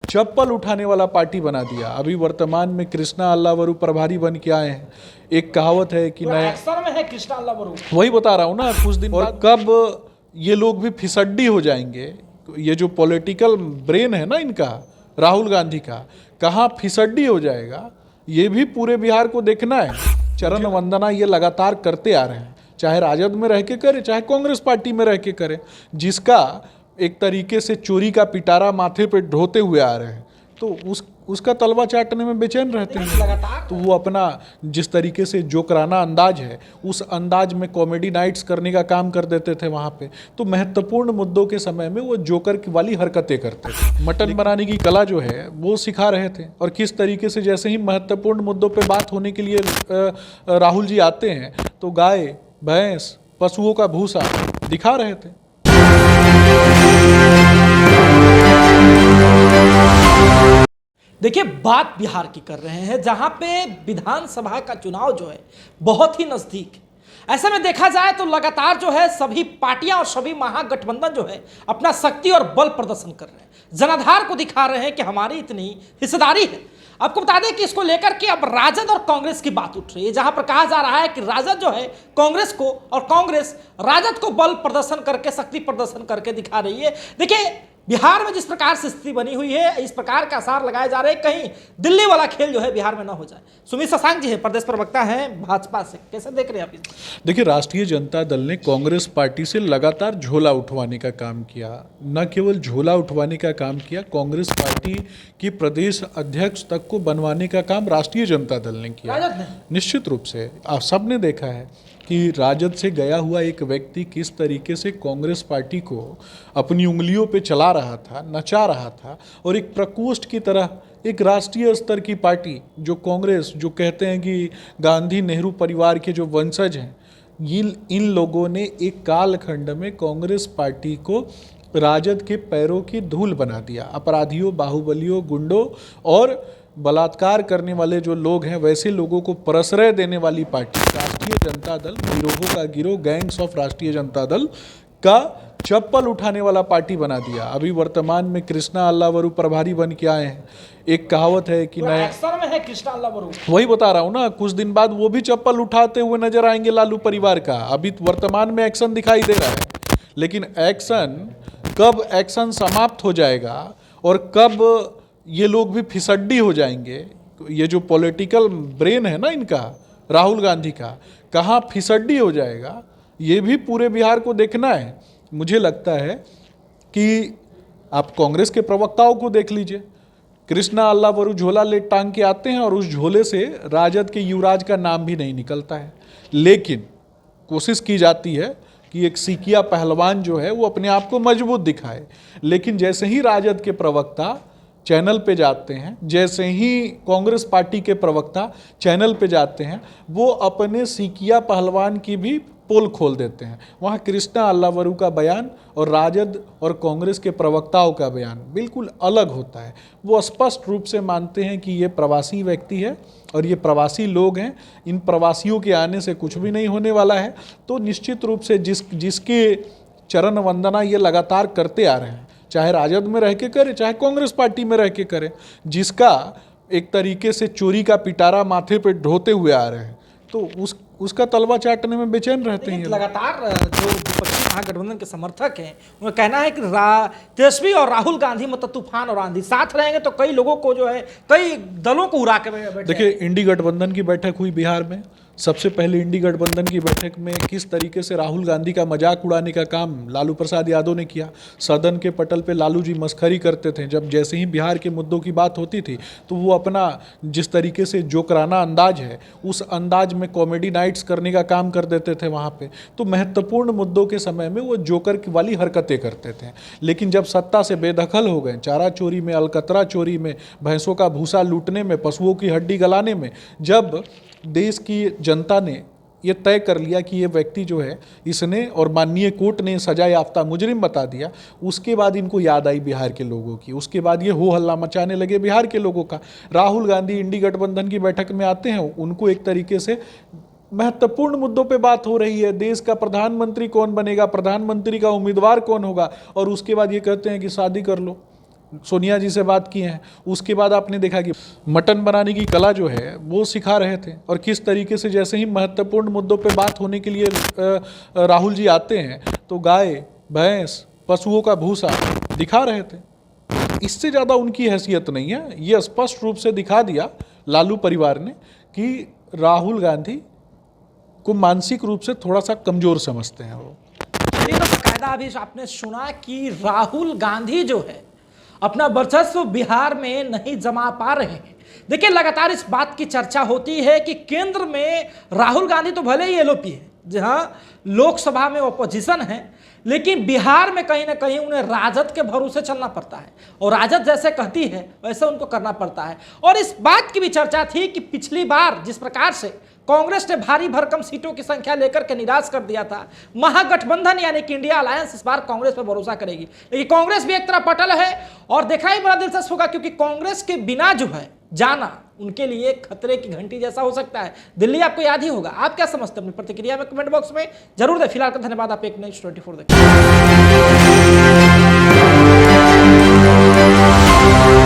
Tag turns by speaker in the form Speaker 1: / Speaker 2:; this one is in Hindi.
Speaker 1: चप्पल उठाने वाला पार्टी बना दिया। अभी वर्तमान में कृष्णा अल्लावरू प्रभारी बन के आए हैं। एक कहावत है कि नया
Speaker 2: एक्शन में है कृष्णा अल्लावरू,
Speaker 1: वही बता रहा हूँ ना कुछ दिन और कब ये लोग भी फिसड्डी हो जाएंगे। ये जो पॉलिटिकल ब्रेन है ना इनका, राहुल गांधी का, कहाँ फिसड्डी हो जाएगा ये भी पूरे बिहार को देखना है। चरण वंदना ये लगातार करते आ रहे हैं, चाहे राजद में रह के करे चाहे कांग्रेस पार्टी में रह के करे, जिसका एक तरीके से चोरी का पिटारा माथे पे ढोते हुए आ रहे हैं, तो उसका तलवा चाटने में बेचैन रहते हैं
Speaker 2: लगातार।
Speaker 1: तो वो अपना जिस तरीके से जोकराना अंदाज है उस अंदाज में कॉमेडी नाइट्स करने का काम कर देते थे वहाँ पे। तो महत्वपूर्ण मुद्दों के समय में वो जोकर की वाली हरकतें करते थे। मटन बनाने की कला जो है वो सिखा रहे थे, और किस तरीके से जैसे ही महत्वपूर्ण मुद्दों पे बात होने के लिए राहुल जी आते हैं तो गाय भैंस पशुओं का भूसा दिखा रहे थे।
Speaker 2: देखिए, बात बिहार की कर रहे हैं जहां पे विधानसभा का चुनाव जो है बहुत ही नजदीक है। ऐसे में देखा जाए तो लगातार जो है सभी पार्टियां और सभी महागठबंधन जो है अपना शक्ति और बल प्रदर्शन कर रहे हैं, जनाधार को दिखा रहे हैं कि हमारी इतनी हिस्सेदारी है। आपको बता दें कि इसको लेकर के अब राजद और कांग्रेस की बात उठ रही है, जहां पर कहा जा रहा है कि राजद जो है कांग्रेस को और कांग्रेस राजद को बल प्रदर्शन करके, शक्ति प्रदर्शन करके दिखा रही है। देखिए, बिहार में जिस प्रकार से स्थिति बनी हुई है, इस प्रकार के आसार लगाए जा रहे हैं कहीं दिल्ली वाला खेल जो है बिहार में ना हो जाए। सुमित शशांक जी है, प्रदेश प्रवक्ता हैं भाजपा से, कैसे देख रहे हैं आप इसको?
Speaker 1: देखिए, राष्ट्रीय जनता दल ने कांग्रेस पार्टी से लगातार झोला उठवाने का काम किया। न केवल झोला उठवाने का काम किया, कांग्रेस पार्टी की प्रदेश अध्यक्ष तक को बनवाने का काम राष्ट्रीय जनता दल ने किया।
Speaker 2: राजद ने
Speaker 1: निश्चित रूप से आप सबने देखा है कि राजद से गया हुआ एक व्यक्ति किस तरीके से कांग्रेस पार्टी को अपनी उंगलियों पे चला रहा था, नचा रहा था, और एक प्रकोष्ठ की तरह एक राष्ट्रीय स्तर की पार्टी जो कांग्रेस, जो कहते हैं कि गांधी नेहरू परिवार के जो वंशज हैं, इन लोगों ने एक कालखंड में कांग्रेस पार्टी को राजद के पैरों की धूल बना दिया। अपराधियों, बाहुबलियों, गुंडों और बलात्कार करने वाले जो लोग हैं वैसे लोगों को प्रश्रय देने वाली पार्टी राष्ट्रीय जनता दल, गिरोहों का गिरोह, गैंग्स ऑफ राष्ट्रीय जनता दल का चप्पल उठाने वाला पार्टी बना दिया। अभी वर्तमान में कृष्णा अल्लावरू प्रभारी बन के आए हैं। एक कहावत है कि नया
Speaker 2: एक्शन में है कृष्णा अल्लावरू,
Speaker 1: वही बता रहा हूँ ना, कुछ दिन बाद वो भी चप्पल उठाते हुए नजर आएंगे लालू परिवार का। अभी वर्तमान में एक्शन दिखाई दे रहा है, लेकिन कब एक्शन समाप्त हो जाएगा और कब ये लोग भी फिसड्डी हो जाएंगे, ये जो पॉलिटिकल ब्रेन है ना इनका, राहुल गांधी का, कहाँ फिसड्डी हो जाएगा ये भी पूरे बिहार को देखना है। मुझे लगता है कि आप कांग्रेस के प्रवक्ताओं को देख लीजिए, कृष्णा अल्लावरू झोला ले टांग के आते हैं और उस झोले से राजद के युवराज का नाम भी नहीं निकलता है, लेकिन कोशिश की जाती है कि एक सीकिया पहलवान जो है वो अपने आप को मजबूत दिखाए। लेकिन जैसे ही राजद के प्रवक्ता चैनल पे जाते हैं, जैसे ही कांग्रेस पार्टी के प्रवक्ता चैनल पे जाते हैं, वो अपने सीकिया पहलवान की भी पोल खोल देते हैं। वहाँ कृष्णा अल्लावरू का बयान और राजद और कांग्रेस के प्रवक्ताओं का बयान बिल्कुल अलग होता है। वो स्पष्ट रूप से मानते हैं कि ये प्रवासी व्यक्ति है और ये प्रवासी लोग हैं, इन प्रवासियों के आने से कुछ भी नहीं होने वाला है। तो निश्चित रूप से जिसके चरण वंदना ये लगातार करते आ रहे हैं, चाहे राजद में रह के करे चाहे कांग्रेस पार्टी में रह के करे, जिसका एक तरीके से चोरी का पिटारा माथे पे ढोते हुए आ रहे हैं, तो उसका तलवा चाटने में बेचैन रहते हैं।
Speaker 2: लगातार जो विपक्षी महागठबंधन के समर्थक हैं उनका कहना है कि तेजस्वी और राहुल गांधी मतलब तूफान और आंधी साथ रहेंगे तो कई लोगों को जो है, कई दलों को उड़ा के बैठे।
Speaker 1: देखिए, इंडी गठबंधन की बैठक हुई बिहार में। सबसे पहले इंडी गठबंधन की बैठक में किस तरीके से राहुल गांधी का मजाक उड़ाने का काम लालू प्रसाद यादव ने किया। सदन के पटल पे लालू जी मस्खरी करते थे, जब जैसे ही बिहार के मुद्दों की बात होती थी तो वो अपना जिस तरीके से जोकराना अंदाज है उस अंदाज में कॉमेडी नाइट्स करने का काम कर देते थे वहाँ पे। तो महत्वपूर्ण मुद्दों के समय में वो जोकर की वाली हरकतें करते थे। लेकिन जब सत्ता से बेदखल हो गए, चारा चोरी में, अलकतरा चोरी में, भैंसों का भूसा लूटने में, पशुओं की हड्डी गलाने में, जब देश की जनता ने ये तय कर लिया कि ये व्यक्ति जो है इसने और माननीय कोर्ट ने सजा याफ्ता मुजरिम बता दिया, उसके बाद इनको याद आई बिहार के लोगों की। उसके बाद ये हो हल्ला मचाने लगे बिहार के लोगों का। राहुल गांधी इंडी गठबंधन की बैठक में आते हैं, उनको एक तरीके से महत्वपूर्ण मुद्दों पे बात हो रही है, देश का प्रधानमंत्री कौन बनेगा, प्रधानमंत्री का उम्मीदवार कौन होगा, और उसके बाद ये कहते हैं कि शादी कर लो। सोनिया जी से बात की हैं। उसके बाद आपने देखा कि मटन बनाने की कला जो है वो सिखा रहे थे, और किस तरीके से जैसे ही महत्वपूर्ण मुद्दों पे बात होने के लिए राहुल जी आते हैं तो गाय, भैंस, पशुओं का भूसा दिखा रहे थे। इससे ज़्यादा उनकी हैसियत नहीं है। ये स्पष्ट रूप से दिखा दिया लालू परिवार ने कि राहुल गांधी को मानसिक रूप से थोड़ा सा कमज़ोर समझते हैं वो।
Speaker 2: चलिए, तो बाकायदा अभी आपने सुना कि राहुल गांधी जो है अपना वर्चस्व बिहार में नहीं जमा पा रहे हैं। देखिए, लगातार इस बात की चर्चा होती है कि केंद्र में राहुल गांधी तो भले ही एलओपी है, जहां लोकसभा में ओपोजिशन है, लेकिन बिहार में कहीं ना कहीं उन्हें राजद के भरोसे चलना पड़ता है, और राजद जैसे कहती है वैसे उनको करना पड़ता है। और इस बात की भी चर्चा थी कि पिछली बार जिस प्रकार से कांग्रेस ने भारी भरकम सीटों की संख्या लेकर के निराश कर दिया था, महागठबंधन यानी कि इंडिया अलायंस इस बार कांग्रेस पर भरोसा करेगी। लेकिन कांग्रेस भी एक तरफ अटल है, और देखना ही बड़ा दिलचस्प होगा, क्योंकि कांग्रेस के बिना जो है जाना उनके लिए खतरे की घंटी जैसा हो सकता है। दिल्ली आपको याद ही होगा। आप क्या समझते हैं? अपनी प्रतिक्रिया में कमेंट बॉक्स में जरूर दें। फिलहाल का धन्यवाद। आप एक 24 देखिए।